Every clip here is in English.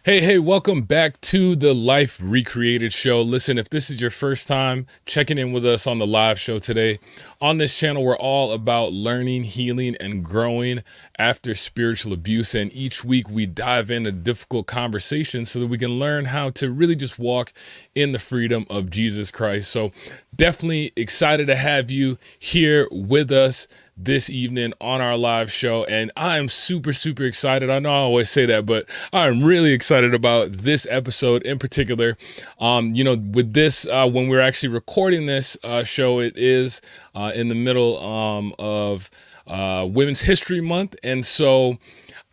Hey, welcome back to the Life Recreated Show. Listen, if this is your first time checking in with us on the live show today, on this channel, we're all about learning, healing, and growing after spiritual abuse. And each week we dive into difficult conversations so that we can learn how to really just walk in the freedom of Jesus Christ. So definitely excited to have you here with us this evening on our live show. And I'm super excited. I know I always say that, but I'm really excited about this episode in particular. With this, when we're actually recording this show, it is in the middle of Women's History Month. And so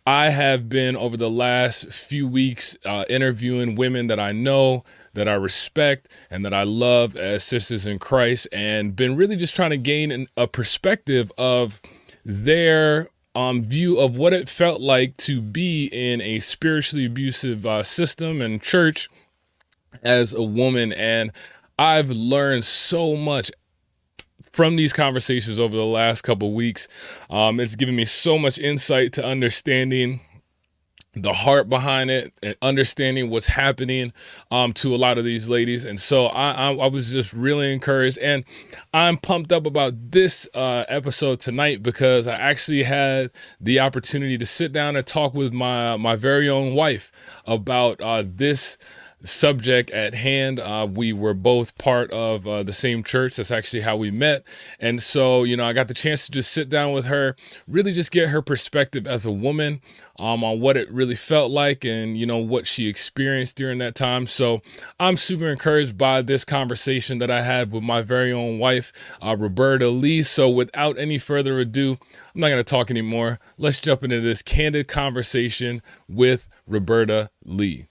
I have been over the last few weeks interviewing women that I know, that I respect, and that I love as sisters in Christ, and been really just trying to gain a perspective of their view of what it felt like to be in a spiritually abusive system and church as a woman. And I've learned so much from these conversations over the last couple of weeks. It's given me so much insight to understanding the heart behind it and understanding what's happening to a lot of these ladies. And so I was just really encouraged, and I'm pumped up about this episode tonight because I actually had the opportunity to sit down and talk with my very own wife about this subject at hand. We were both part of the same church. That's actually how we met. And so, I got the chance to just sit down with her, really just get her perspective as a woman on what it really felt like and, what she experienced during that time. So I'm super encouraged by this conversation that I had with my very own wife, Roberta Lea. So without any further ado, I'm not going to talk anymore. Let's jump into this candid conversation with Roberta Lea.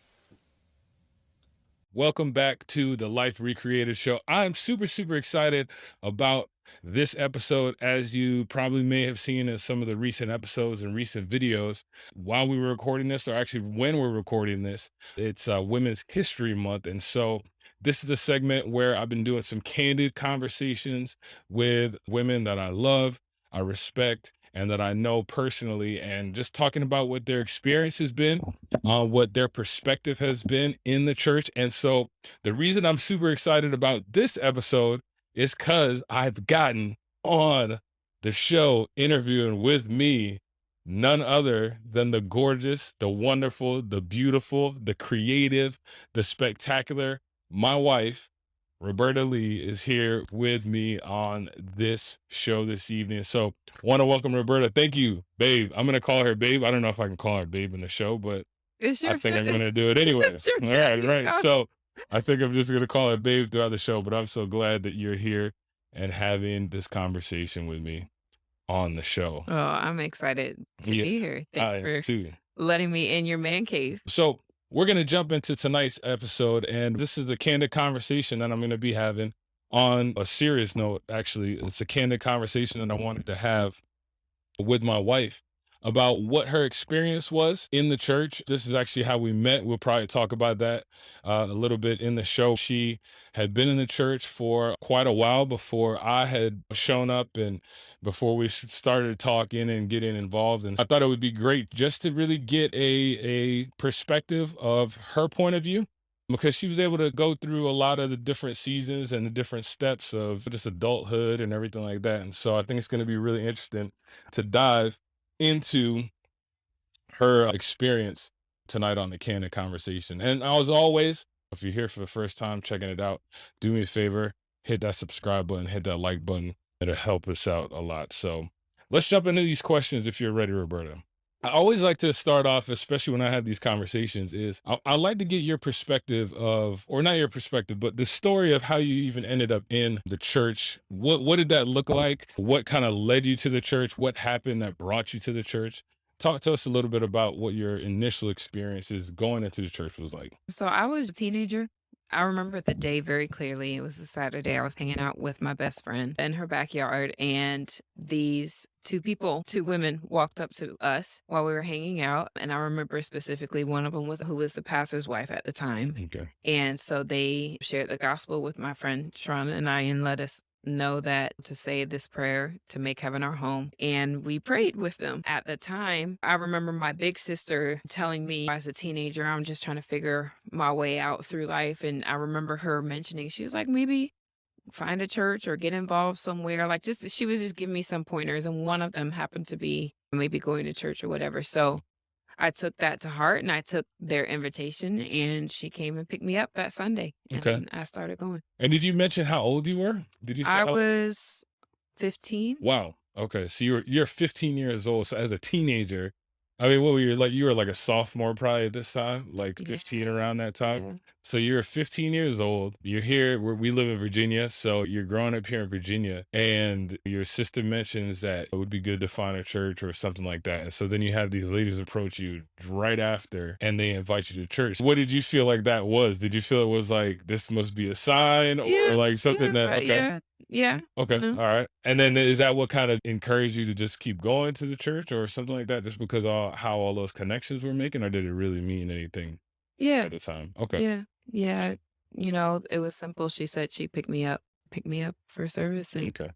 Welcome back to the Life Recreated Show. I'm super excited about this episode. As you probably may have seen in some of the recent episodes and recent videos, while we were recording this, or actually when we're recording this, it's Women's History Month. And so this is a segment where I've been doing some candid conversations with women that I love, I respect, and that I know personally, and just talking about what their experience has been, what their perspective has been in the church. And so the reason I'm super excited about this episode is because I've gotten on the show interviewing with me none other than the gorgeous, the wonderful, the beautiful, the creative, the spectacular, my wife, Roberta Lea, is here with me on this show this evening. So want to welcome Roberta. Thank you, babe. I'm going to call her babe. I don't know if I can call her babe in the show, but It's I your think I'm show. going to do it anyway. It's your All show. right. So I think I'm just going to call her babe throughout the show, but I'm so glad that you're here and having this conversation with me on the show. Oh, I'm excited to be here. I Thanks am for too. letting me in your man cave. So we're going to jump into tonight's episode, and this is a candid conversation that I'm going to be having. On a serious note, actually, it's a candid conversation that I wanted to have with my wife about what her experience was in the church. This is actually how we met. We'll probably talk about that a little bit in the show. She had been in the church for quite a while before I had shown up and before we started talking and getting involved. And I thought it would be great just to really get a perspective of her point of view, because she was able to go through a lot of the different seasons and the different steps of just adulthood and everything like that. And so I think it's going to be really interesting to dive into her experience tonight on the Candid Conversation. And as always, if you're here for the first time checking it out, do me a favor, hit that subscribe button, hit that like button. It'll help us out a lot. So let's jump into these questions if you're ready, Roberta. I always like to start off, especially when I have these conversations, is I like to get your perspective of, or not your perspective, but the story of how you even ended up in the church. What did that look like? What kind of led you to the church? What happened that brought you to the church? Talk to us a little bit about what your initial experiences going into the church was like. So I was a teenager. I remember the day very clearly. It was a Saturday. I was hanging out with my best friend in her backyard, and these two women walked up to us while we were hanging out. And I remember specifically one of them who was the pastor's wife at the time. Okay. And so they shared the gospel with my friend Sharon and I and let us know that to say this prayer to make heaven our home. And we prayed with them. At the time, I remember my big sister telling me as a teenager, I'm just trying to figure my way out through life. And I remember her mentioning, she was like, maybe find a church or get involved somewhere. Like she was just giving me some pointers. And one of them happened to be maybe going to church or whatever. So I took that to heart and I took their invitation and she came and picked me up that Sunday Okay. and I started going. And did you mention how old you were? Did you say I how? was 15. Wow. Okay. So you're 15 years old. So as a teenager, I mean, what were you like? You were like a sophomore probably at this time, like Yeah. 15 around that time. Yeah. So you're 15 years old. You're here where we live in Virginia. So you're growing up here in Virginia, and your sister mentions that it would be good to find a church or something like that. And so then you have these ladies approach you right after, and they invite you to church. What did you feel like that was? Did you feel it was like this must be a sign, or Yeah. like something that? Okay. Yeah. Yeah. Okay. All right. And then is that what kind of encouraged you to just keep going to the church or something like that, just because how all those connections were making, or did it really mean anything Yeah. at the time? Okay. Yeah. Yeah. It was simple. She said she'd pick me up for service. And Okay.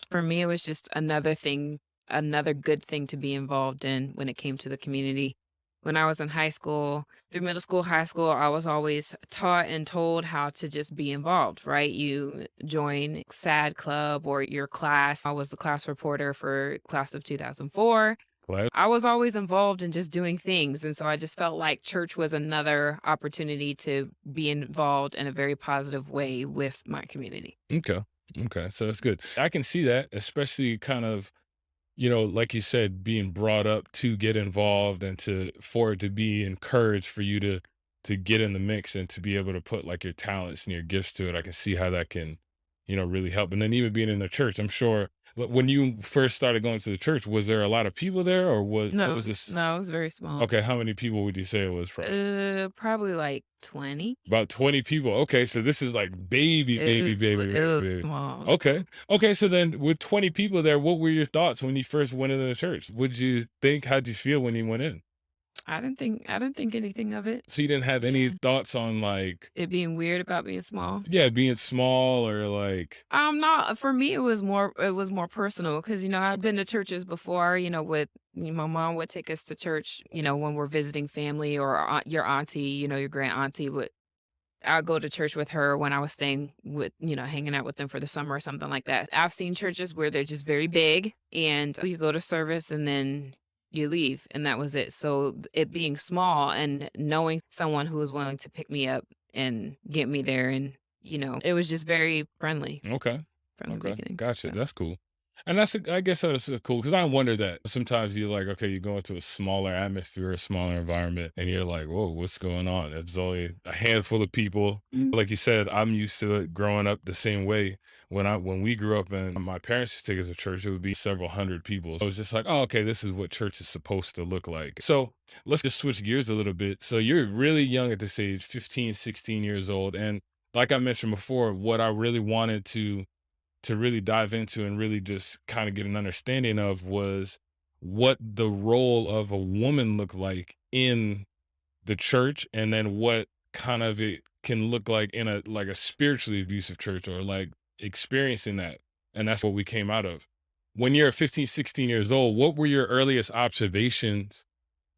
for me, it was just another good thing to be involved in when it came to the community. When I was in high school, through middle school, high school, I was always taught and told how to just be involved, right? You join SAD club or your class. I was the class reporter for class of 2004. Glad. I was always involved in just doing things. And so I just felt like church was another opportunity to be involved in a very positive way with my community. Okay. Okay. So that's good. I can see that, especially kind of, like you said, being brought up to get involved and for it to be encouraged for you to get in the mix and to be able to put like your talents and your gifts to it. I can see how that can, really help. And then even being in the church, I'm sure when you first started going to the church, was there a lot of people there, or what was this? No, it was very small. Okay. How many people would you say it was? Probably like 20. About 20 people. Okay. So this is like baby. It was small. Okay. Okay. So then with 20 people there, what were your thoughts when you first went into the church? What'd you think? How'd you feel when you went in? I didn't think anything of it. So you didn't have any thoughts on like, It being weird about being small. yeah, being small or like, Not for me. It was more personal because I've been to churches before. With my mom would take us to church. When we're visiting family or your auntie. Your grand auntie would. I'll go to church with her when I was staying with, hanging out with them for the summer or something like that. I've seen churches where they're just very big and you go to service and then you leave and that was it. So it being small and knowing someone who was willing to pick me up and get me there and, it was just very friendly okay. from the Okay. beginning. Gotcha. So, That's cool. And I guess that's cool because I wonder that sometimes you're like, okay, you go into a smaller atmosphere, a smaller environment, and you're like, whoa, what's going on? It's only a handful of people. Mhm. Like you said, I'm used to it growing up the same way. When we grew up and my parents used to take us to church, it would be several hundred people. So it was just like, oh, okay, this is what church is supposed to look like. So let's just switch gears a little bit. So you're really young at this age, 15, 16 years old. And like I mentioned before, what I really wanted to really dive into and really just kind of get an understanding of was what the role of a woman looked like in the church, and then what kind of it can look like in a spiritually abusive church, or like experiencing that. And that's what we came out of. When you're 15, 16 years old, what were your earliest observations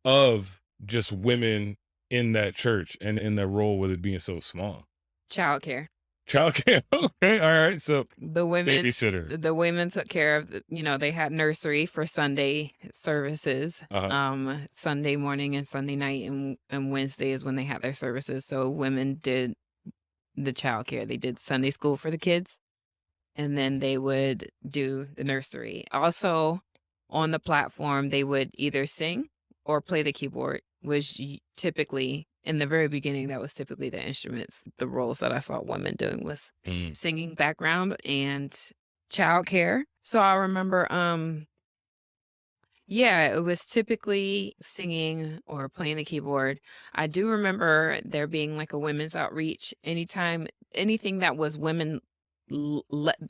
of just women in that church and in their role with it being so small? childcare. Childcare. Okay. All right. So The women babysitter. took care of they had nursery for Sunday services. Sunday morning and Sunday night and Wednesday is when they had their services. So women did the childcare. They did Sunday school for the kids and then they would do the nursery. Also on the platform they would either sing or play the keyboard, which typically in the very beginning, that was typically the instruments. The roles that I saw women doing was singing background and childcare. So I remember, it was typically singing or playing the keyboard. I do remember there being like a women's outreach. Anything that was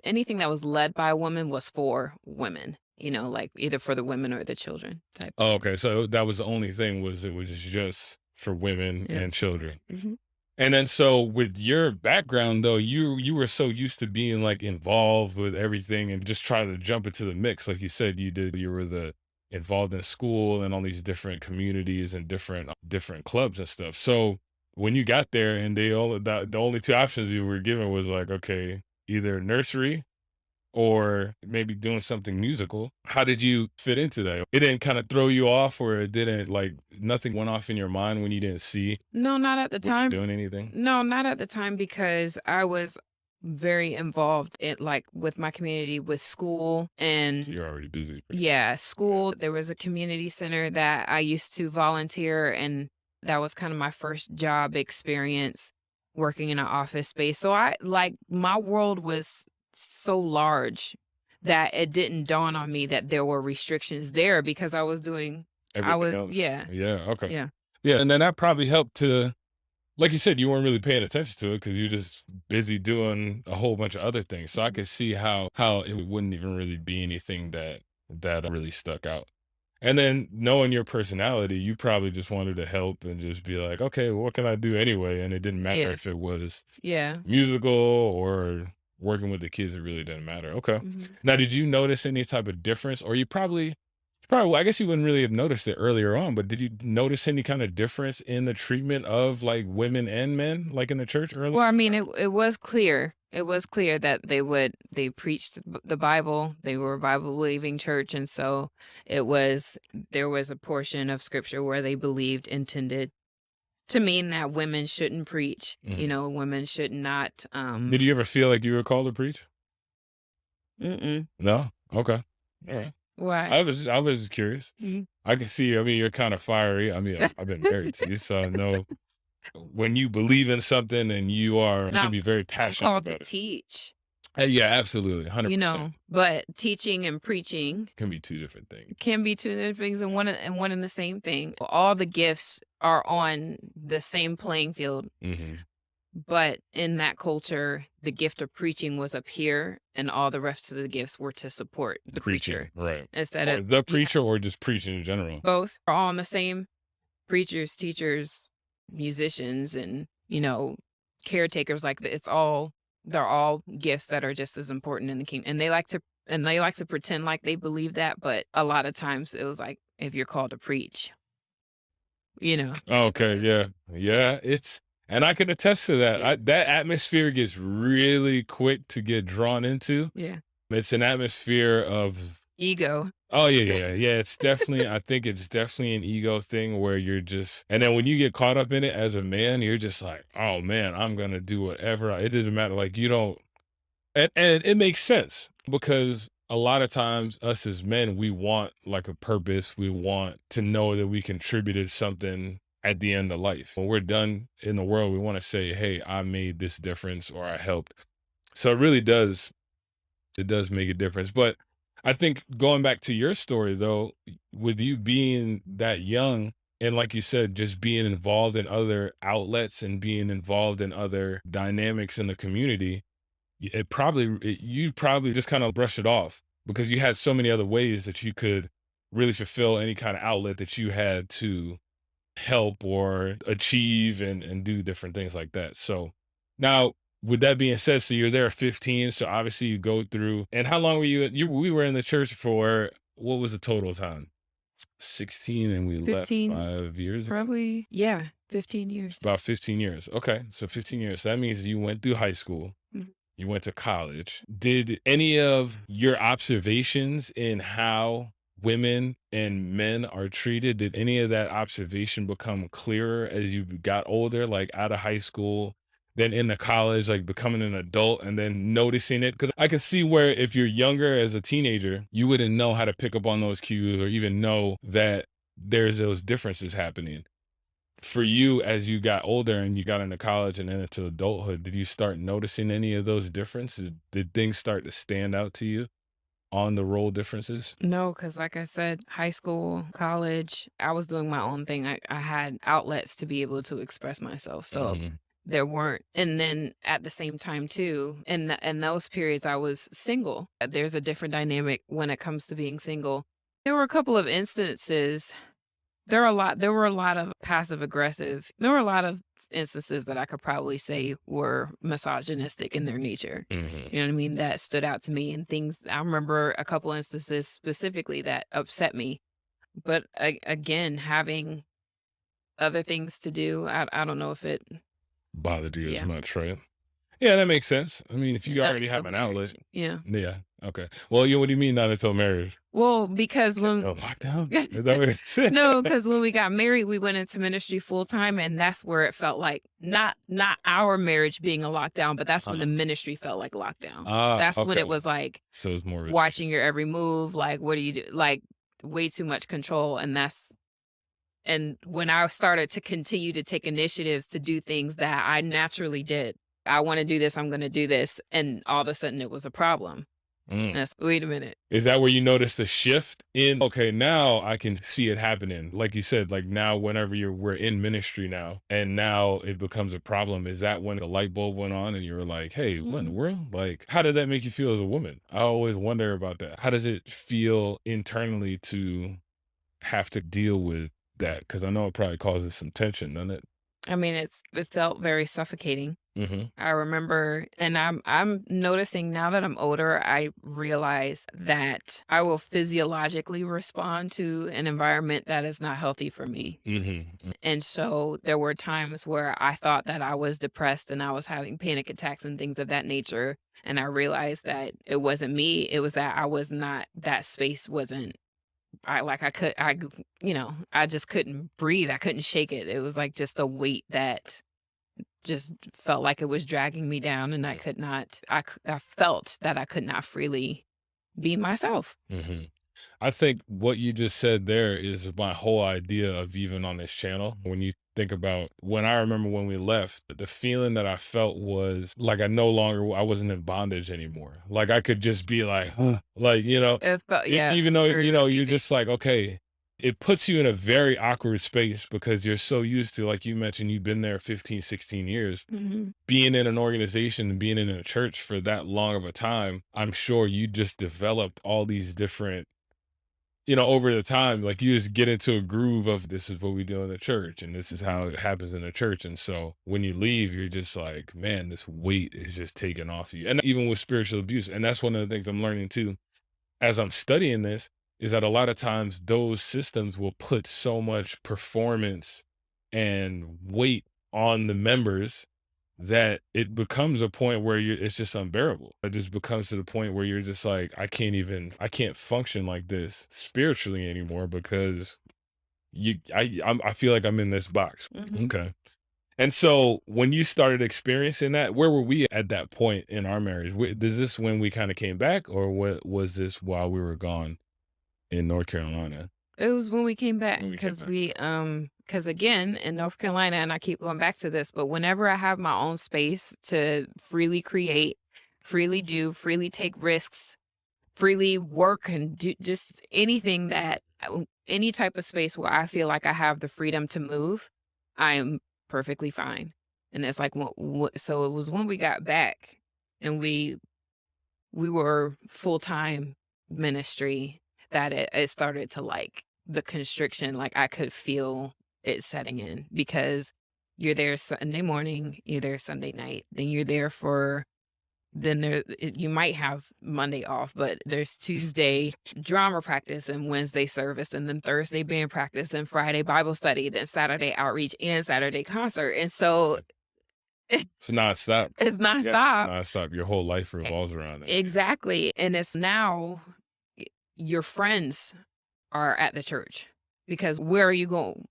anything that was led by a woman was for women. Like either for the women or the children type. Oh, okay. So that was the only thing, was it was just for women Yes. and children. Mhm. And then so with your background though, you were so used to being like involved with everything and just try to jump into the mix. Like you said, you were the involved in school and all these different communities and different clubs and stuff. So when you got there and the only two options you were given was like, okay, either nursery or maybe doing something musical. How did you fit into that? It didn't kind of throw you off, or it didn't like nothing went off in your mind when you didn't see No, not at the time. doing anything? No, not at the time because I was very involved in like with my community with school So and you're already busy. yeah, school. There was a community center that I used to volunteer and that was kind of my first job experience working in an office space. So I like my world was so large that it didn't dawn on me that there were restrictions there because I Everything was else. yeah, Yeah. Okay. yeah. Yeah. And then that probably helped to, like you said, you weren't really paying attention to it because you're just busy doing a whole bunch of other things. So I could see how it wouldn't even really be anything that really stuck out. And then knowing your personality, you probably just wanted to help and just be like, okay, what can I do anyway? And it didn't matter Yeah. if it was Yeah. musical or working with the kids. It really didn't matter. Okay. Mhm. Now, did you notice any type of difference, or you probably, well, I guess you wouldn't really have noticed it earlier on, but did you notice any kind of difference in the treatment of like women and men, like in the church early? Well, I mean, it was clear. It was clear that they preached the Bible. They were a Bible believing church, and so there was a portion of scripture where they believed intended to mean that women shouldn't preach. You Mhm. know, women should not. Did you ever feel like you were called to preach? Mm-mm. No. Okay. All right. Why? I was just curious. Mhm. I can see. I mean, you're kind of fiery. I mean, I've been married to you, so I know when you believe in something and you can Now, be very I'm passionate called to about it. teach. Yeah, absolutely, 100%. But teaching and preaching Can be two different things. can be two different things and one and the same thing. All the gifts are on the same playing field. Hmm. But in that culture, the gift of preaching was up here, and all the rest of the gifts were to support the Preaching, preacher right? instead Or of the yeah, preacher, or just preaching in general. both are all on the same preachers, teachers, musicians, and caretakers. Like they're all gifts that are just as important in the kingdom, and they like to pretend like they believe that, but a lot of times it was like if you're called to preach, you know, Okay, yeah, yeah. And I can attest to that. yeah, That atmosphere gets really quick to get drawn into. yeah, It's an atmosphere of, ego, oh yeah, yeah, yeah. Yeah, it's definitely. I think it's definitely an ego thing where and then when you get caught up in it as a man, you're just like, oh man, I'm gonna do whatever. It doesn't matter. Like you don't, and it makes sense because a lot of times us as men, we want like a purpose. We want to know that we contributed something at the end of life. When we're done in the world, we want to say, hey, I made this difference or I helped. So it does make a difference. But I think going back to your story though, with you being that young and like you said, just being involved in other outlets and being involved in other dynamics in the community, you probably just kind of brush it off because you had so many other ways that you could really fulfill any kind of outlet that you had to help or achieve and do different things like that. So now with that being said, so you're there at 15, so obviously you go through, and how long were we were in the church for, what was the total time? 16, and we left 15, 5 years ago. probably, yeah, 15 years. About 15 years. Okay. So 15 years. So that means you went through high school. Mhm. You went to college. Did any of your observations in how women and men are treated, did any of that observation become clearer as you got older, like out of high school, then into college, like becoming an adult and then noticing it? Because I can see where if you're younger as a teenager, you wouldn't know how to pick up on those cues or even know that there's those differences happening. For you, as you got older and you got into college and then into adulthood, did you start noticing any of those differences? Did things start to stand out to you on the role differences? No, because like I said, high school, college, I was doing my own thing. I had outlets to be able to express myself. So Mhm. there weren't. And then at the same time, too, in those periods, I was single. There's a different dynamic when it comes to being single. There were a couple of instances there were a lot of passive aggressive. There were a lot of instances that I could probably say were misogynistic in their nature. Hmm. You know what I mean? That stood out to me, and things I remember a couple instances specifically that upset me. But again, having other things to do, I don't know if it. Bothered you as Yeah, much, right? Yeah, that makes sense. I mean, if you not already have until an marriage. outlet, Yeah. yeah, okay. Well, you what do you mean not until marriage? Well, because when Until lockdown? Is that what you're saying? no, because when we got married, we went into ministry full time, and that's where it felt like not our marriage being a lockdown, but that's when the ministry felt like lockdown. That's when Okay. it was like So it's more watching your every move, like what do you do, like way too much control, and when I started to continue to take initiatives to do things that I naturally did, I want to do this, I'm going to do this, and all of a sudden it was a problem. mm. That's wait a minute. Is that where you notice the shift in? Okay, now I can see it happening. Like you said, like now, whenever we're in ministry now, and now it becomes a problem. Is that when the light bulb went on and you were like, hey, what in the world? Like, how did that make you feel as a woman? I always wonder about that. How does it feel internally to have to deal with that? Because I know it probably causes some tension, doesn't it? I mean, it felt very suffocating. Mm-hmm. I remember, and I'm noticing now that I'm older, I realize that I will physiologically respond to an environment that is not healthy for me. Mm-hmm. And so there were times where I thought that I was depressed and I was having panic attacks and things of that nature. And I realized that it wasn't me. It was that I was not, that space wasn't, I just couldn't breathe. I couldn't shake it. It was like just a weight that just felt like it was dragging me down, and I could not, I felt that I could not freely be myself. Mm-hmm. I think what you just said there is my whole idea of even on this channel. When you think about when I remember when we left, the feeling that I felt was like I wasn't in bondage anymore. Like I could just be like, huh. Like, It felt, yeah, even though, very you're relieving. just like, okay, it puts you in a very awkward space because you're so used to, like you mentioned, you've been there 15, 16 years. Mhm. Being in an organization and being in a church for that long of a time, I'm sure you just developed all these different over the time, like you just get into a groove of this is what we do in the church and this is how it happens in the church. And so when you leave, you're just like, man, this weight is just taken off you. And even with spiritual abuse. And that's one of the things I'm learning too, as I'm studying this, is that a lot of times those systems will put so much performance and weight on the members that it becomes a point where it's just unbearable. It just becomes to the point where you're just like, I can't function like this spiritually anymore because I feel like I'm in this box. Mhm. Okay. And so when you started experiencing that, where were we at that point in our marriage? Is this when we kind of came back, or what was this while we were gone in North Carolina? It was when we came back, When we came because back. because again, in North Carolina, and I keep going back to this, but whenever I have my own space to freely create, freely do, freely take risks, freely work and do just anything any type of space where I feel like I have the freedom to move, I am perfectly fine. And it's like, so it was when we got back and we were full-time ministry that it started to, like, the constriction, like I could feel it setting in, because you're there Sunday morning, you're there Sunday night, then you're there for then you might have Monday off, but there's Tuesday drama practice and Wednesday service, and then Thursday band practice and Friday Bible study, then Saturday outreach and Saturday concert. And so It's nonstop. it's Yeah, it's nonstop. nonstop. Your whole life revolves around it. Exactly. And it's now your friends are at the church, because where are you going?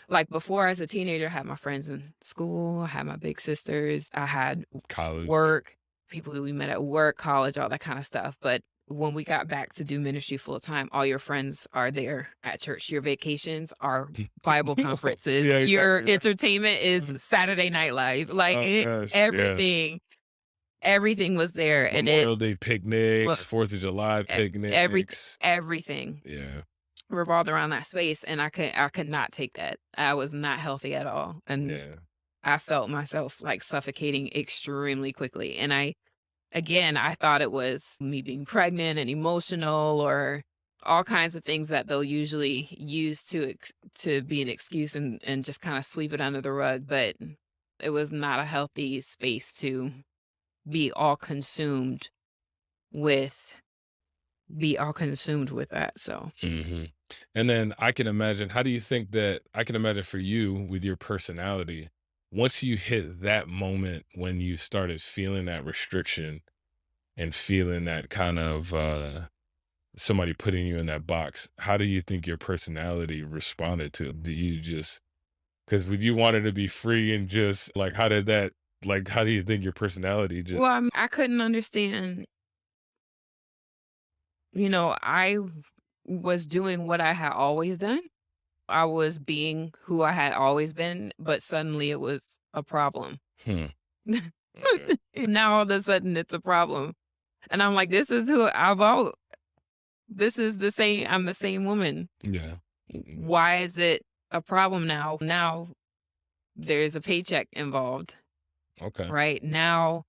Like before, as a teenager, I had my friends in school, I had my big sisters, I had College. work, people who we met at work, college, all that kind of stuff. But when we got back to do ministry full time, all your friends are there at church. Your vacations are Bible conferences. Yeah, Your exactly. entertainment is Saturday Night Live. Like Oh gosh, yeah. everything was there, and Memorial Day picnics, Well, 4th of July picnics. everything Yeah. revolved around that space, and I could not take that. I was not healthy at all, and Yeah. I felt myself like suffocating extremely quickly. And I thought it was me being pregnant and emotional, or all kinds of things that they'll usually use to be an excuse and just kind of sweep it under the rug. But it was not a healthy space to be all consumed with that. So hmm And then I can imagine, how do you think that, I can imagine for you with your personality, once you hit that moment when you started feeling that restriction and feeling that kind of somebody putting you in that box, how do you think your personality responded to it? Do you just, because with you wanting to be free and just like, how did that, like, how do you think your personality just, well, I couldn't understand. I was doing what I had always done. I was being who I had always been, but suddenly it was a problem. hmm, okay, Now all of a sudden it's a problem. And I'm like, this is who this is the same, I'm the same woman. yeah, Why is it a problem now? Now there's a paycheck involved, okay, right? Now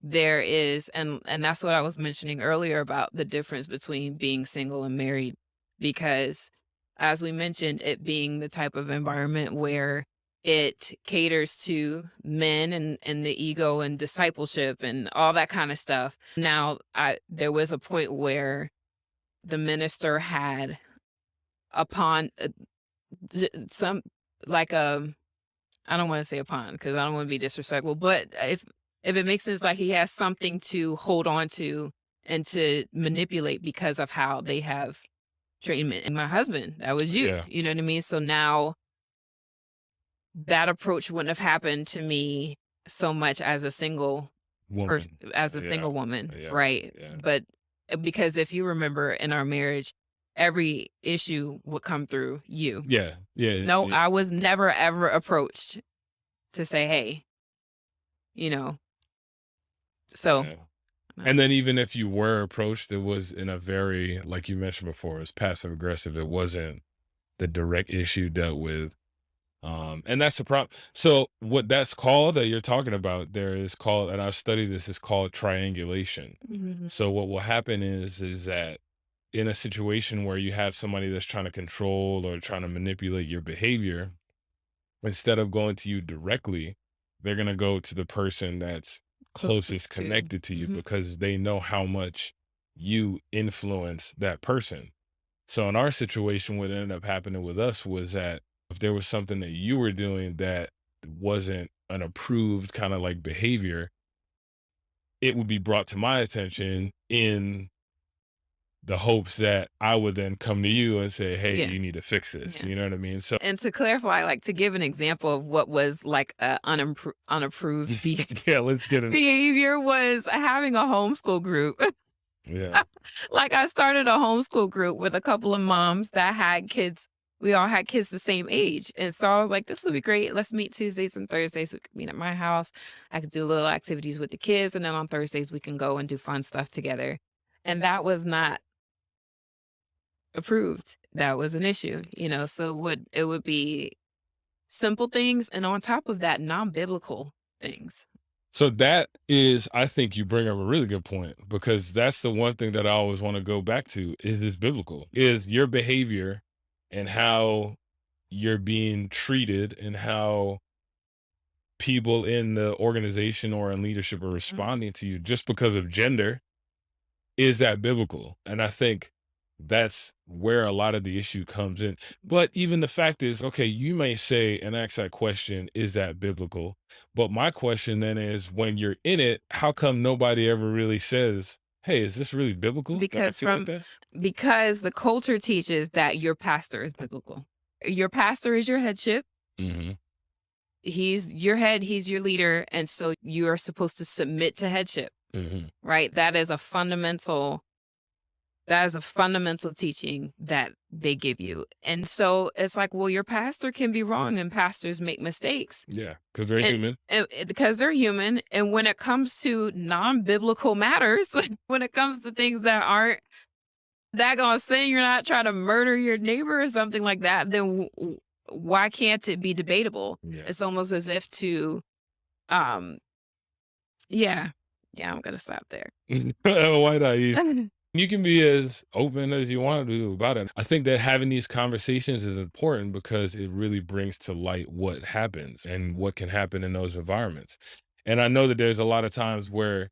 there is, and that's what I was mentioning earlier about the difference between being single and married, because as we mentioned, it being the type of environment where it caters to men and the ego and discipleship and all that kind of stuff. Now, there was a point where the minister had upon some, like I don't want to say upon because I don't want to be disrespectful, but if it makes sense, like he has something to hold on to and to manipulate because of how they have treatment. And my husband, that was you. yeah, You know what I mean? So now that approach wouldn't have happened to me so much as a single woman, yeah, woman, yeah, right? yeah, But because if you remember in our marriage, every issue would come through you. yeah, yeah, No, yeah, I was never ever approached to say, hey, you know, so yeah. And then even if you were approached, it was in a very, like you mentioned before, it was passive aggressive. It wasn't the direct issue dealt with. And that's the problem. So what that's called that you're talking about there is called, and I've studied this, is called triangulation. Mhm. So what will happen is that in a situation where you have somebody that's trying to control or trying to manipulate your behavior, instead of going to you directly, they're going to go to the person that's closest Closest to. connected to you Mhm. because they know how much you influence that person. So in our situation, what ended up happening with us was that if there was something that you were doing that wasn't an approved kind of like behavior, it would be brought to my attention in the hopes that I would then come to you and say, hey, Yeah. you need to fix this. Yeah. You know what I mean? So, And to clarify, like to give an example of what was like a unapproved yeah, let's get it. behavior was having a homeschool group. Yeah. Like I started a homeschool group with a couple of moms that had kids. We all had kids the same age. And so I was like, this would be great. Let's meet Tuesdays and Thursdays. We could meet at my house. I could do little activities with the kids. And then on Thursdays, we can go and do fun stuff together. And that was not approved. That was an issue, so it would be simple things. And on top of that, non-biblical things. So that is, I think you bring up a really good point because that's the one thing that I always want to go back to is biblical, is your behavior and how you're being treated and how people in the organization or in leadership are Mhm. responding to you just because of gender. Is that biblical? And I think that's where a lot of the issue comes in. But even the fact is, okay, you may say and ask that question, is that biblical? But my question then is, when you're in it, how come nobody ever really says, hey, is this really biblical to Because act like that? because the culture teaches that your pastor is biblical. Your pastor is your headship. Hmm. He's your head, he's your leader, and so you are supposed to submit to headship, Hmm. right? That is a fundamental teaching that they give you. And so it's like, well, your pastor can be wrong and pastors make mistakes. Yeah, because they're And, human. because they're human. And when it comes to non-biblical matters, when it comes to things that aren't that gonna say you're not trying to murder your neighbor or something like that, then why can't it be debatable? Yeah. It's almost as if to, um, yeah, I'm gonna stop there. Why not? You can be as open as you want to do about it. I think that having these conversations is important because it really brings to light what happens and what can happen in those environments. And I know that there's a lot of times where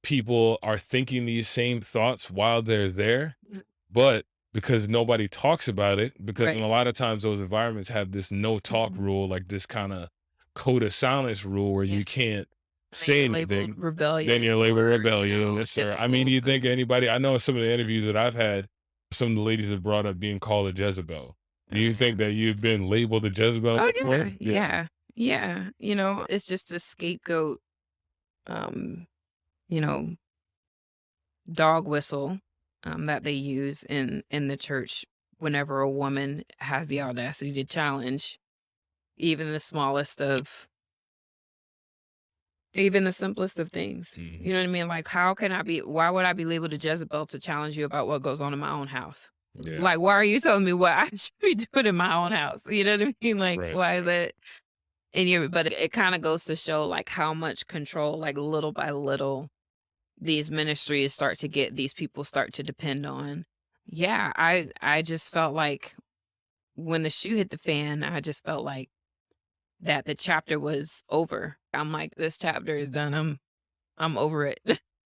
people are thinking these same thoughts while they're there, Mm. but because nobody talks about it, because in Right. a lot of times those environments have this no talk Mhm. rule, like this kind of code of silence rule where Yeah. you can't Then say you're labeled anything, then rebellious you're labeled or, rebellious. Or I mean, do difficult. you think anybody? I know in some of the interviews that I've had, some of the ladies have brought up being called a Jezebel. Do you think that you've been labeled a Jezebel Oh, before? yeah, Yeah. yeah, yeah, it's just a scapegoat, um, you know, dog whistle, that they use in the church whenever a woman has the audacity to challenge even the smallest of even the simplest of things. Mhm. You know what I mean? Like, why would I be labeled a Jezebel to challenge you about what goes on in my own house? Yeah. Like, why are you telling me what I should be doing in my own house? You know what I mean? Like, Right. why is it in your, but it kind of goes to show like how much control, like little by little, these ministries start to get, these people start to depend on. Yeah, I just felt like when the shoe hit the fan, I just felt like that the chapter was over. I'm like, this chapter is done. I'm over it.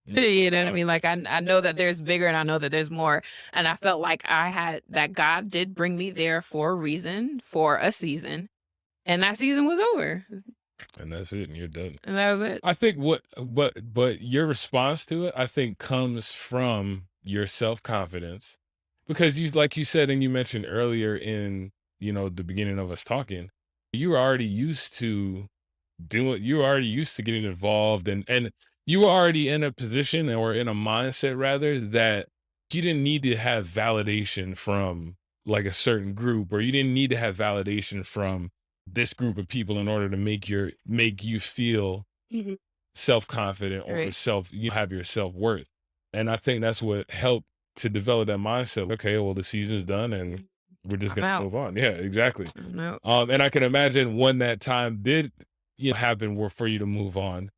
You know what I mean? Like I know that there's bigger and I know that there's more. And I felt like I had that God did bring me there for a reason, for a season. And that season was over. And that's it, and you're done. And that was it. I think but your response to it, I think, comes from your self-confidence because you like you said and you mentioned earlier in, the beginning of us talking, you were already used to you were already used to getting involved and you were already in a position or in a mindset rather that you didn't need to have validation from like a certain group or you didn't need to have validation from this group of people in order to make you feel Mhm. self-confident or Right. you have your self-worth. And I think that's what helped to develop that mindset. Okay, well the season's done and we're just I'm gonna out. move on. Yeah, exactly. I'm out. And I can imagine when that time did, happen for you to move on,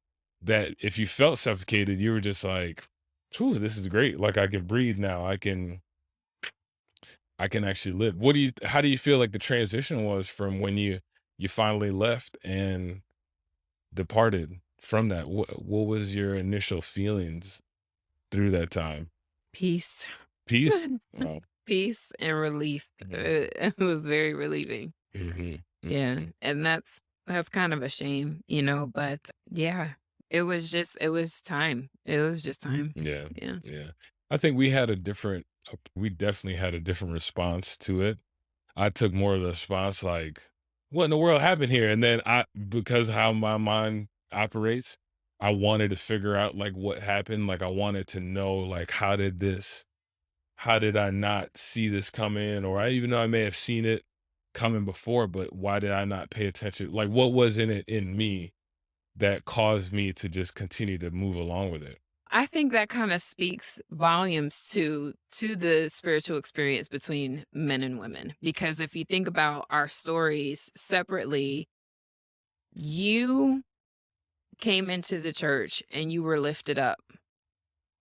that if you felt suffocated, you were just like, "Phew, this is great. Like I can breathe now. I can actually live." How do you feel like the transition was from when you finally left and departed from that? What was your initial feelings through that time? Peace. Peace? Wow. Peace and relief. Mhm, It was very relieving. mhm, Yeah. mhm, And that's kind of a shame, but yeah, it was time. It was just time. yeah, Yeah. yeah. I think we definitely had a different response to it. I took more of the response like, "What in the world happened here?" And then because how my mind operates, I wanted to figure out like what happened. Like I wanted to know like how did I not see this come in? Or I even though I may have seen it coming before, but why did I not pay attention? Like what was in it in me that caused me to just continue to move along with it? I think that kind of speaks volumes to the spiritual experience between men and women, because if you think about our stories separately, you came into the church and you were lifted up.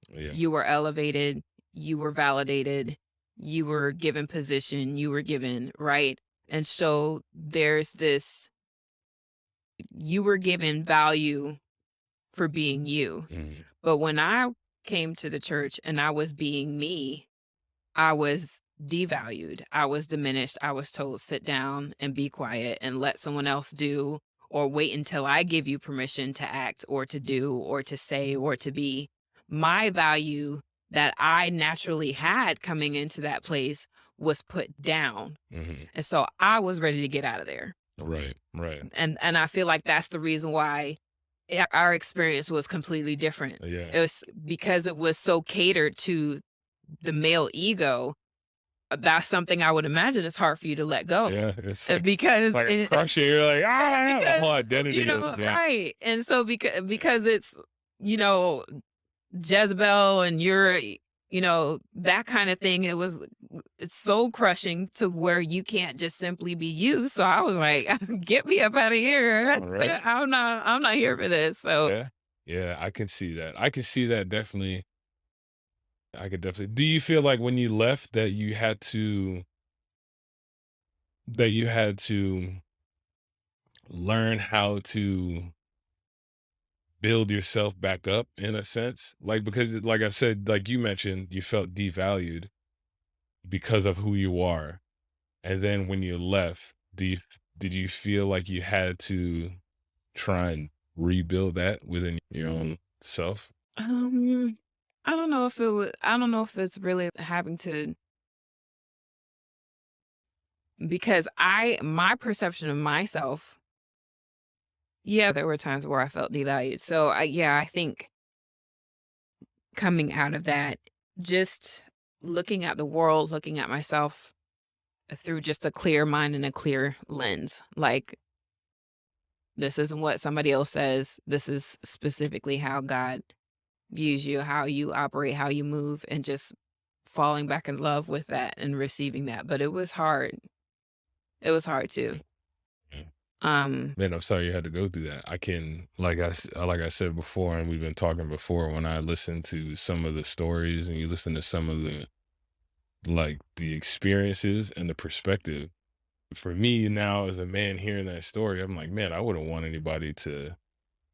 Yeah. You were elevated, you were validated, you were given position, you were given, right? And so there's this, you were given value for being you. Mhm. But when I came to the church and I was being me, I was devalued. I was diminished. I was told, sit down and be quiet and let someone else do, or wait until I give you permission to act or to do or to say or to be. My value that I naturally had coming into that place was put down. Mhm. And so I was ready to get out of there. Right. Right. And I feel like that's the reason why our experience was completely different. Yeah. It was because it was so catered to the male ego. That's something I would imagine is hard for you to let go, Yeah. It's because like a it crushing. You're like, the because, whole identity is, yeah. right, and so because it's, you know, Jezebel and you're, that kind of thing, it's soul crushing to where you can't just simply be you, so I was like, "Get me up out of here. All right. I'm not here for this," so Yeah. Yeah. I can see that. I can see that definitely I could definitely. Do you feel like when you left that you had to learn how to build yourself back up in a sense? Like, because like I said, like you mentioned, you felt devalued because of who you are. And then when you left, did you feel like you had to try and rebuild that within your own self? Um, I don't know if it was, I don't know if it's really having to, because my perception of myself, yeah, there were times where I felt devalued. So yeah, I think coming out of that, just looking at the world, looking at myself through just a clear mind and a clear lens. Like, this isn't what somebody else says. This is specifically how God views you, how you operate, how you move, and just falling back in love with that and receiving that. But it was hard. It was hard too. Mm. Um, Man, I'm sorry you had to go through that. I can, like I said before, and we've been talking before, when I listen to some of the stories and you listen to some of the experiences and the perspective, for me now as a man hearing that story, I'm like, man, I wouldn't want anybody to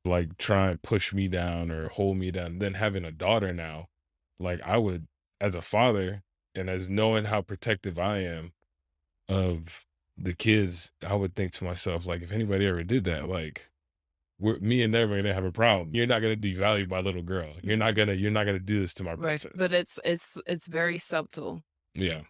like try and push me down or hold me down. Then having a daughter now, like I would, as a father and as knowing how protective I am of the kids, I would think to myself, like, if anybody ever did that, like, me and them are gonna have a problem. You're not gonna devalue my little girl. You're not gonna do this to my right. princess. But it's very subtle. Yeah.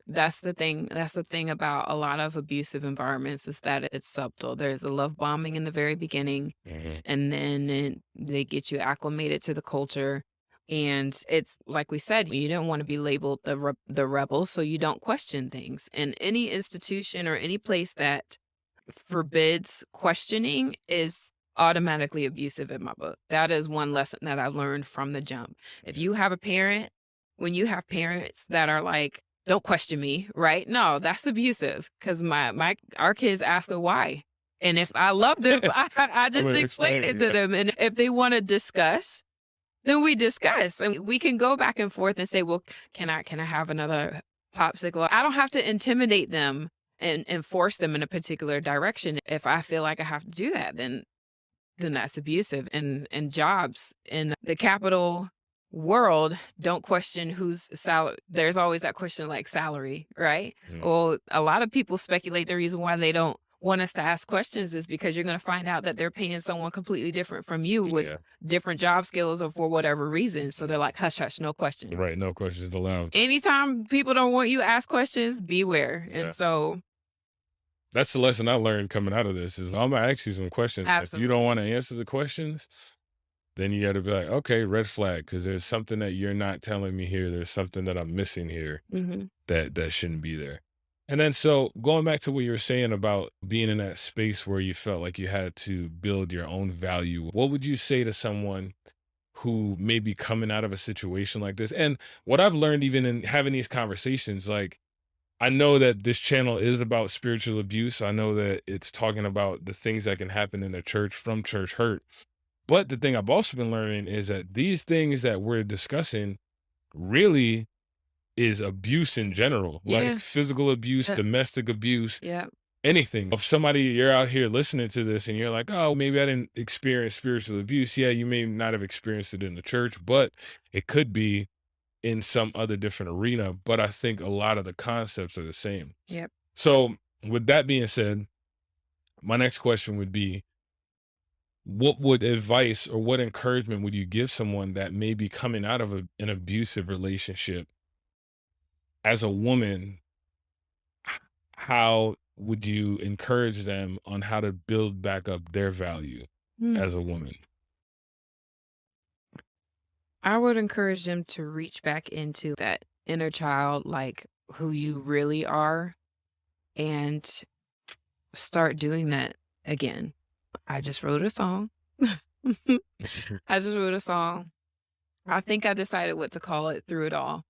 That's the thing. That's the thing about a lot of abusive environments, is that it's subtle. There's a love bombing in the very beginning, Hmm. and then they get you acclimated to the culture. And it's like we said, you don't want to be labeled the rebel, so you don't question things. And any institution or any place that forbids questioning is automatically abusive in my book. That is one lesson that I've learned from the jump. If you have a parent, when you have parents that are like, don't question me, right? No, that's abusive, because our kids ask a why. And if I love them, I I'm just gonna explain explain it it. to Yeah. them. And if they want to discuss, then we discuss. And we can go back and forth and say, well, can I have another popsicle? I don't have to intimidate them and force them in a particular direction. If I feel like I have to do that, then that's abusive. And jobs in the capital world don't question whose salary. There's always that question, like salary, right? Mm. Well, a lot of people speculate the reason why they don't want us to ask questions is because you're going to find out that they're paying someone completely different from you with Yeah. different job skills or for whatever reason. So they're like, hush, hush, no questions. Right. No questions allowed. Anytime people don't want you to ask questions, beware. Yeah. And so, That's the lesson I learned coming out of this is I'm gonna ask you some questions. If you absolutely. don't want to answer the questions, then you got to be like, okay, red flag, because there's something that you're not telling me here. There's something that I'm missing here Hmm. that shouldn't be there. And then, so going back to what you were saying about being in that space where you felt like you had to build your own value, what would you say to someone who may be coming out of a situation like this? And what I've learned, even in having these conversations, like, I know that this channel is about spiritual abuse. I know that it's talking about the things that can happen in the church from church hurt. But the thing I've also been learning is that these things that we're discussing really is abuse in general, like Yeah. physical abuse, Yeah. domestic abuse, Yeah. anything. If somebody, you're out here listening to this and you're like, oh, maybe I didn't experience spiritual abuse. Yeah, you may not have experienced it in the church, but it could be in some other different arena. But I think a lot of the concepts are the same. Yep. So, with that being said, my next question would be, what would advice or what encouragement would you give someone that may be coming out of an abusive relationship as a woman? How would you encourage them on how to build back up their value Mm. as a woman? I would encourage them to reach back into that inner child, like who you really are, and start doing that again. I just wrote a song. I just wrote a song. I think I decided what to call it, Through It All,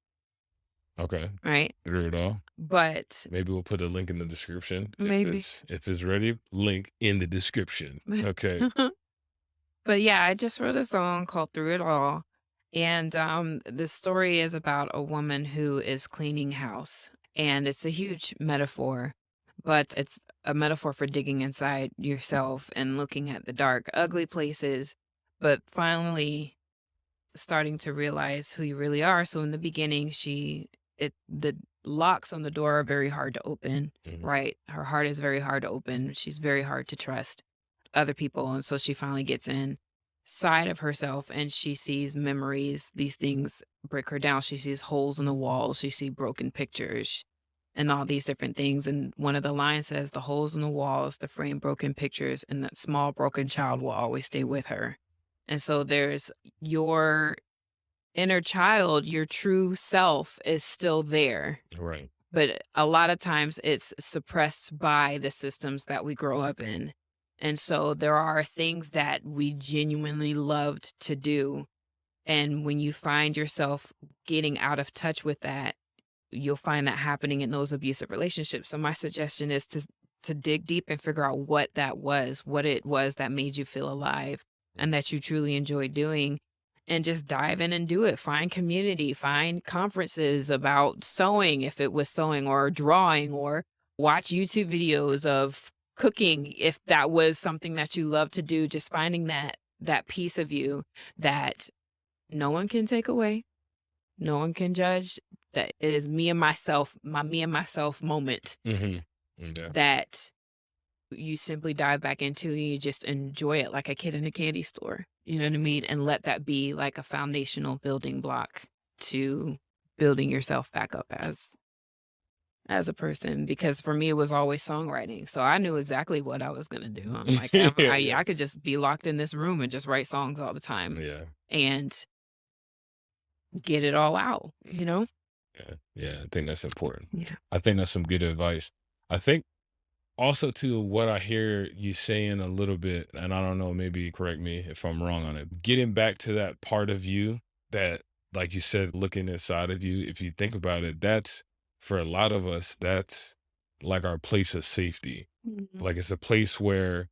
Okay, right? through it all. But Maybe we'll put a link in the description maybe. if it's ready. Link in the description. Okay. But yeah, I just wrote a song called Through It All. And the story is about a woman who is cleaning house. And it's a huge metaphor, but it's a metaphor for digging inside yourself and looking at the dark, ugly places, but finally starting to realize who you really are. So in the beginning, the locks on the door are very hard to open, right? Her heart is very hard to open. She's very hard to trust other people. And so she finally gets inside of herself and she sees memories. These things break her down. She sees holes in the walls. She sees broken pictures and all these different things. And one of the lines says, the holes in the walls, the framed broken pictures, and that small broken child will always stay with her. And so there's your inner child, your true self is still there. Right. But a lot of times it's suppressed by the systems that we grow up in. And so there are things that we genuinely loved to do. And when you find yourself getting out of touch with that, you'll find that happening in those abusive relationships. So my suggestion is to dig deep and figure out what that was, what it was that made you feel alive and that you truly enjoy doing, and just dive in and do it. Find community, find conferences about sewing, if it was sewing, or drawing, or watch YouTube videos of cooking, if that was something that you love to do. Just finding that piece of you that no one can take away, no one can judge, that it is me and myself, my me and myself moment that you simply dive back into and you just enjoy it like a kid in a candy store. You know what I mean? And let that be like a foundational building block to building yourself back up as a person. Because for me, it was always songwriting. So I knew exactly what I was going to do. I'm like, I could just be locked in this room and just write songs all the time. Yeah. And get it all out, you know? Yeah. I think that's important. Yeah. I think that's some good advice. I think also too, what I hear you saying a little bit, and I don't know, maybe correct me if I'm wrong on it, getting back to that part of you that, like you said, looking inside of you, if you think about it, that's, for a lot of us, that's like our place of safety. Like it's a place where,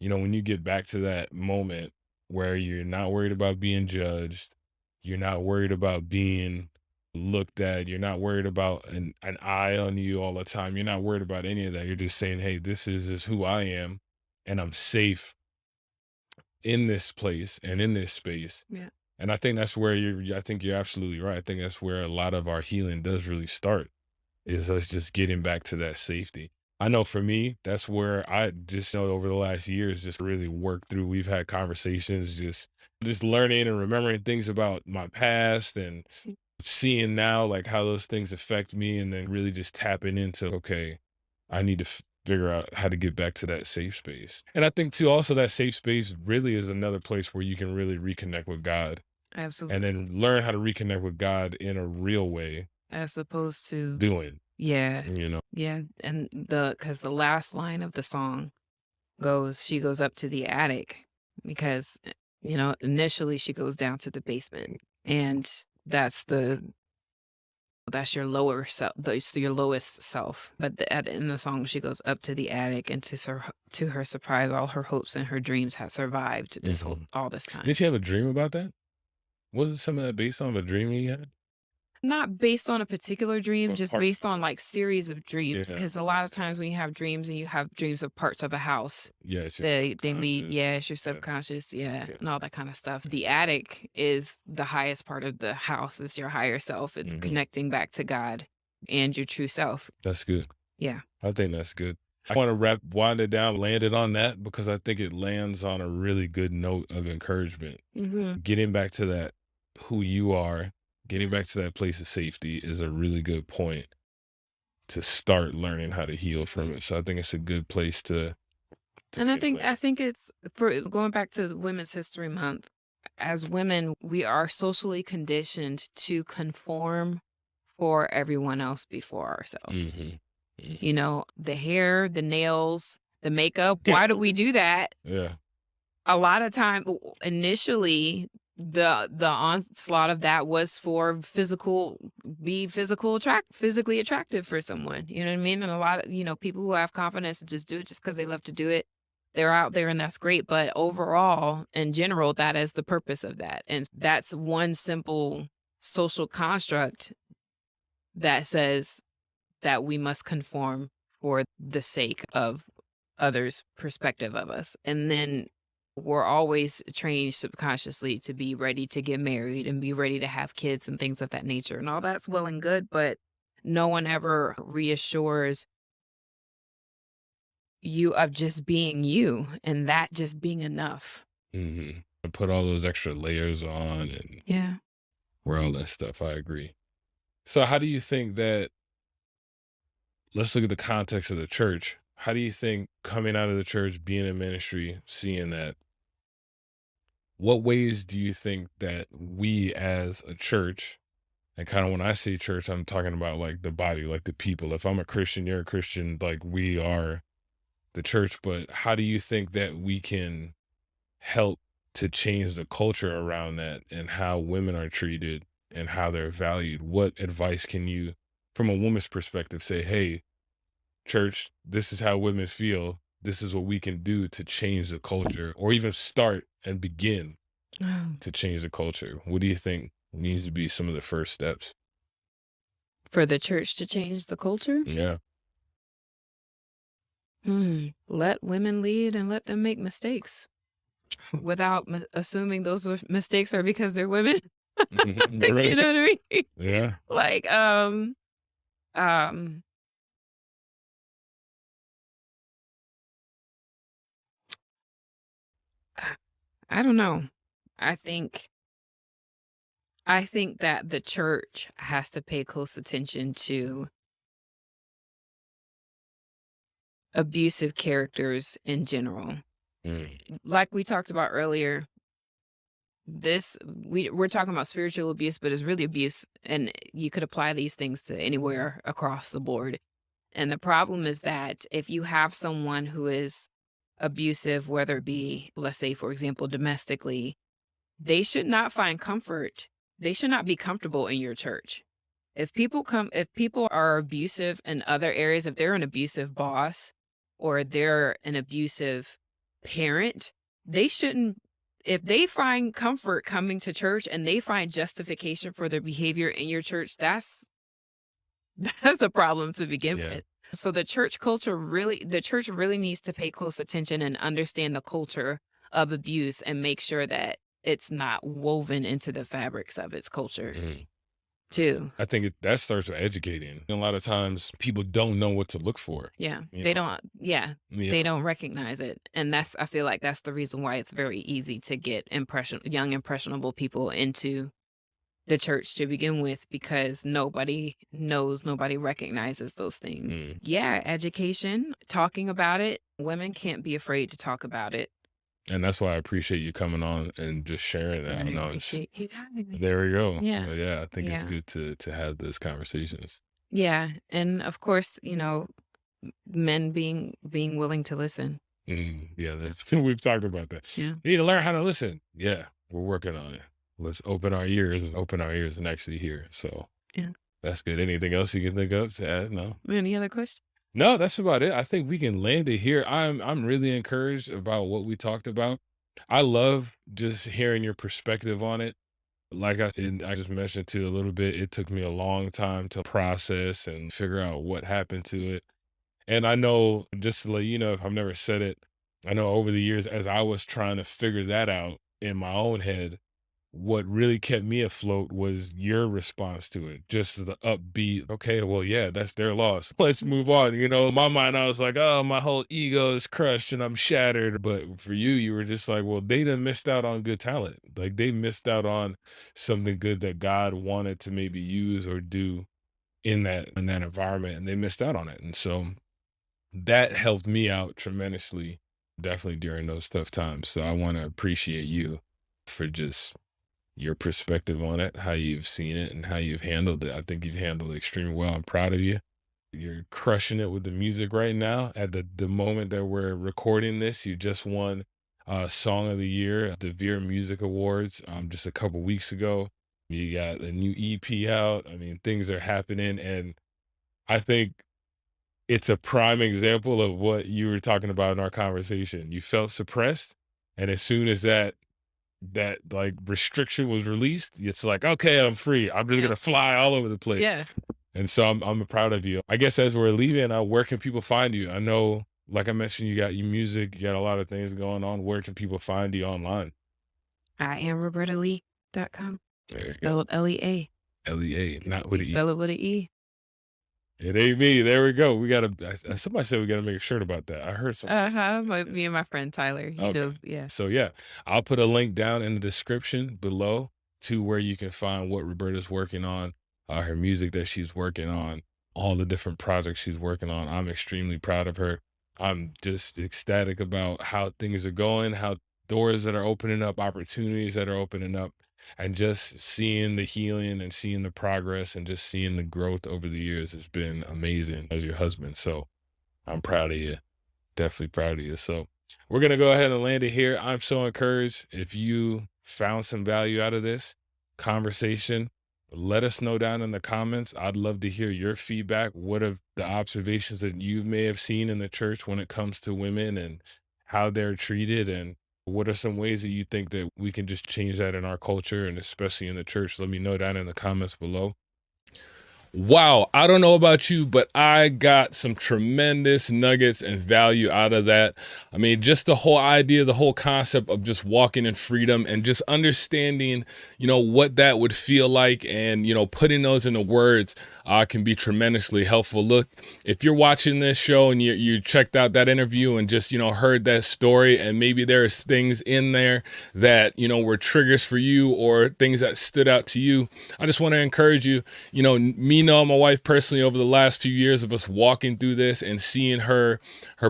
when you get back to that moment where you're not worried about being judged, you're not worried about being looked at, you're not worried about an eye on you all the time, you're not worried about any of that. You're just saying, hey, this is who I am, and I'm safe in this place and in this space. Yeah. And I think that's where I think you're absolutely right. I think that's where a lot of our healing does really start, is us just getting back to that safety. I know for me, that's where I just know over the last years, just really worked through. We've had conversations, just learning and remembering things about my past and seeing now like how those things affect me, and then really just tapping into, okay, I need to figure out how to get back to that safe space. And I think too, also that safe space really is another place where you can really reconnect with God. Absolutely. And then learn how to reconnect with God in a real way, as opposed to doing. Yeah. Yeah. And because the last line of the song goes, she goes up to the attic because, initially she goes down to the basement, and that's your lower self, that's your lowest self. But at the end of the song, she goes up to the attic, and to her surprise, all her hopes and her dreams have survived all this time. Did you have a dream about that? Was some of that based on a dream you had? Not based on a particular dream, just based on like series of dreams. Because a lot of times when you have dreams and you have dreams of parts of a house, they meet, it's your subconscious, and all that kind of stuff. The attic is the highest part of the house. It's your higher self. It's connecting back to God and your true self. That's good. Yeah. I think that's good. I want to wind it down, land it on that, because I think it lands on a really good note of encouragement. Getting back to that, who you are, getting back to that place of safety is a really good point to start learning how to heal from it. So I think it's a good place to and I think it's, for going back to Women's History Month, as women, we are socially conditioned to conform for everyone else before ourselves. The hair, the nails, the makeup. Why do we do that? Yeah. A lot of time, initially, the onslaught of that was for physically attractive for someone. You know what I mean? And a lot of, people who have confidence just do it just because they love to do it. they're out there and that's great. But overall, in general, that is the purpose of that. And that's one simple social construct that says that we must conform for the sake of others' perspective of us. And then we're always trained subconsciously to be ready to get married and be ready to have kids and things of that nature. And all that's well and good, but no one ever reassures you of just being you and that just being enough. Mm-hmm. And put all those extra layers on and Yeah. wear all that stuff. I agree. So how do you think that, let's look at the context of the church. How do you think coming out of the church, being in ministry, seeing that, what ways do you think that we as a church, and kind of when I say church, I'm talking about like the body, like the people. If I'm a Christian, you're a Christian, like we are the church. But how do you think that we can help to change the culture around that and how women are treated and how they're valued? What advice can you, from a woman's perspective, say, hey, church, this is how women feel. This is what we can do to change the culture, or even start and begin to change the culture? What do you think needs to be some of the first steps? For the church to change the culture? Yeah. Let women lead and let them make mistakes without assuming those mistakes are because they're women. Right. You know what I mean? Yeah. Like, um, I don't know. I think that the church has to pay close attention to abusive characters in general. Mm. Like we talked about earlier, we're talking about spiritual abuse, but it's really abuse, and you could apply these things to anywhere across the board. And the problem is that if you have someone who is abusive, whether it be, let's say, for example, domestically, they should not find comfort. They should not be comfortable in your church. If people are abusive in other areas, if they're an abusive boss or they're an abusive parent, they shouldn't, if they find comfort coming to church and they find justification for their behavior in your church, that's a problem to begin Yeah. with. So the church really needs to pay close attention and understand the culture of abuse and make sure that it's not woven into the fabrics of its culture Mm. too. I think that starts with educating. A lot of times people don't know what to look for. Yeah. You They know? don't, yeah, Yeah. they don't recognize it. And I feel like that's the reason why it's very easy to get young, impressionable people into the church to begin with, because nobody recognizes those things. Mm. Yeah, education, talking about it. Women can't be afraid to talk about it. And that's why I appreciate you coming on and just sharing that. I I know appreciate you having me. there we go. Yeah. Yeah, I think it's Yeah. good to have those conversations. Yeah. And of course, men being willing to listen. Yeah, we've talked about that. Yeah. You need to learn how to listen. Yeah, we're working on it. Let's open our ears and actually hear. So Yeah. that's good. Anything else you can think of to add? No. Any other questions? No, that's about it. I think we can land it here. I'm really encouraged about what we talked about. I love just hearing your perspective on it. Like I just mentioned to you a little bit, it took me a long time to process and figure out what happened to it. And I know, just to let you know, if I've never said it, I know over the years, as I was trying to figure that out in my own head, what really kept me afloat was your response to it. Just the upbeat, okay, well, yeah, that's their loss. Let's move on. In my mind, I was like, oh, my whole ego is crushed and I'm shattered. But for you, you were just like, well, they done missed out on good talent. Like they missed out on something good that God wanted to maybe use or do in that environment, and they missed out on it. And so that helped me out tremendously, definitely during those tough times. So I want to appreciate you for just your perspective on it, how you've seen it and how you've handled it. I think you've handled it extremely well. I'm proud of you. You're crushing it with the music right now. At the moment that we're recording this, you just won Song of the Year at the Veer Music Awards just a couple weeks ago. You got a new EP out. I mean, things are happening. And I think it's a prime example of what you were talking about in our conversation. You felt suppressed, and as soon as that like restriction was released, it's like, okay, I'm free. I'm just Yeah. gonna fly all over the place. Yeah. And so I'm proud of you. I guess as we're leaving, where can people find you? I know, like I mentioned, you got your music, you got a lot of things going on. Where can people find you online? I am RobertaLea.com. There you go. Spelled Lea. Lea, not with an E. Spell it with an E. It ain't me. There we go. We gotta. Somebody said we gotta make a shirt about that. I heard something. Me and my friend Tyler. He knows. Yeah. So yeah, I'll put a link down in the description below to where you can find what Roberta's working on, her music that she's working on, all the different projects she's working on. I'm extremely proud of her. I'm just ecstatic about how things are going, how doors that are opening up, opportunities that are opening up, and just seeing the healing and seeing the progress and just seeing the growth over the years has been amazing as your husband. So I'm proud of you. Definitely proud of you. So we're going to go ahead and land it here. I'm so encouraged. If you found some value out of this conversation, let us know down in the comments. I'd love to hear your feedback. What are the observations that you may have seen in the church when it comes to women and how they're treated? And what are some ways that you think that we can just change that in our culture and especially in the church? Let me know down in the comments below. Wow, I don't know about you, but I got some tremendous nuggets and value out of that. I mean, just the whole idea, the whole concept of just walking in freedom and just understanding, what that would feel like and, putting those into words can be tremendously helpful. Look, if you're watching this show and you checked out that interview and just, heard that story and maybe there's things in there that, were triggers for you or things that stood out to you, I just want to encourage you, me knowing my wife personally over the last few years of us walking through this and seeing her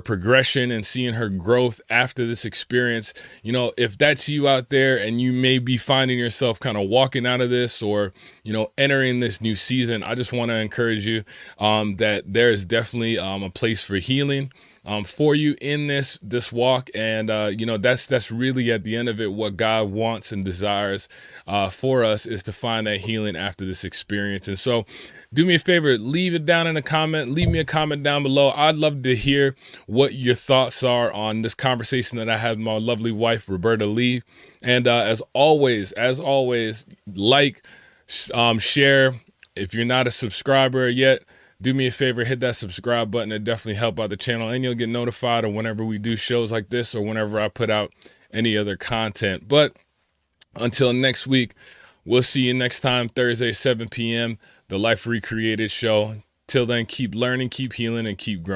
progression and seeing her growth after this experience, if that's you out there and you may be finding yourself kind of walking out of this or, entering this new season, I just want to encourage you that there is definitely a place for healing for you in this walk. And, that's really at the end of it, what God wants and desires for us is to find that healing after this experience. And so do me a favor, leave it down in a comment, leave me a comment down below. I'd love to hear what your thoughts are on this conversation that I had with my lovely wife, Roberta Lea. And as always, like, share. If you're not a subscriber yet, do me a favor, hit that subscribe button. It definitely help out the channel and you'll get notified of whenever we do shows like this or whenever I put out any other content. But until next week, we'll see you next time, Thursday, 7 p.m., the Life Recreated show. Till then, keep learning, keep healing, and keep growing.